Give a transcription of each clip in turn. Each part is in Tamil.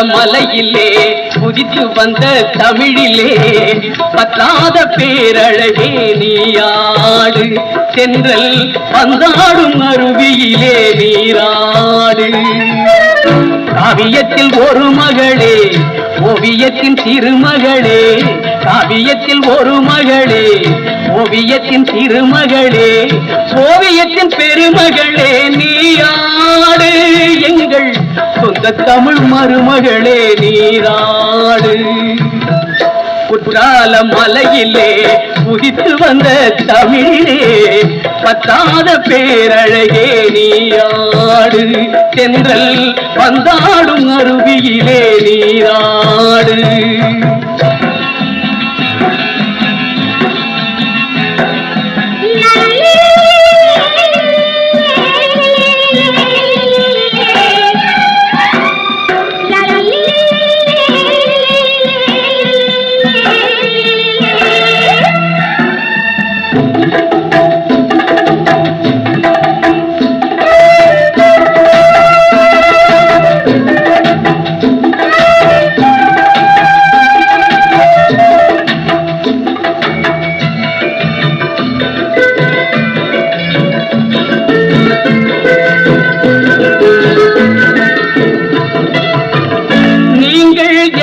மலையிலே குதித்து வந்த தமிழிலே பத்தாத பேரழகே நீயாடு சென்றல் வந்தாடும் அருவியிலே நீராடு காவியத்தில் ஒரு மகளே ஓவியத்தின் திருமகளே காவியத்தில் ஒரு மகளே ஓவியத்தின் திருமகளே ஓவியத்தின் பெருமகளே நீயாடு எங்கள் சொந்த தமிழ் மருமகளே நீராடு குற்றால மலையிலே குதித்து வந்த தமிழிலே பத்தாத பேரழகே நீயாடு சென்றல் வந்தாடும் அருவியிலே நீராடு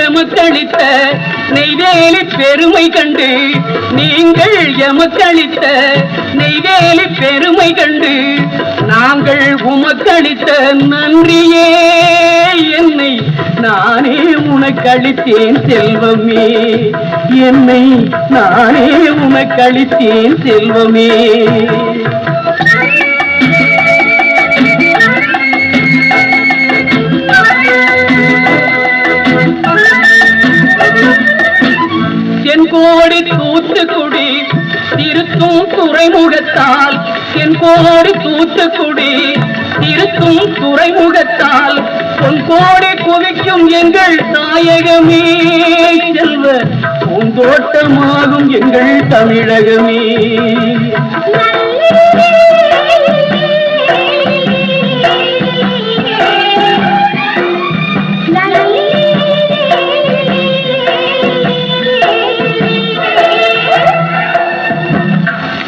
எமக்களித்த நெய்வேலி பெருமை கண்டு நீங்கள் எமக்களித்த நெய்வேலி பெருமை கண்டு நாங்கள் உமக்களித்த நன்றியே என்னை நானே உனக்களித்தேன் செல்வமே என்னை நானே உனக்களித்தேன் செல்வமே தென்கோடி தூத்துக்குடி திருத்தும் துறைமுகத்தால் தென்கோடி தூத்துக்குடி திருத்தும் துறைமுகத்தால் பொன்கோடி குவிக்கும் எங்கள் தாயகமே செல்வ பூந்தோட்டமாகும் எங்கள் தமிழகமே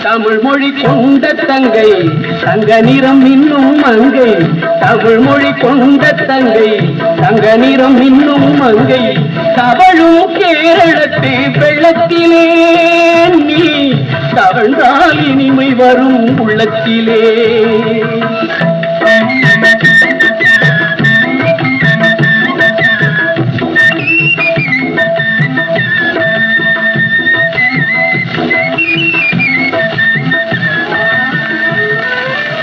தமிழ் மொழி கொண்ட தங்கை தங்க நிறம் இன்னும் மங்கை தமிழ் மொழி கொண்ட தங்கை தங்க நிறம் இன்னும் மங்கை தவழும் கேரளத்து வெள்ளத்திலே நீ தவழ்ந்தால் இனிமை வரும் உள்ளத்திலே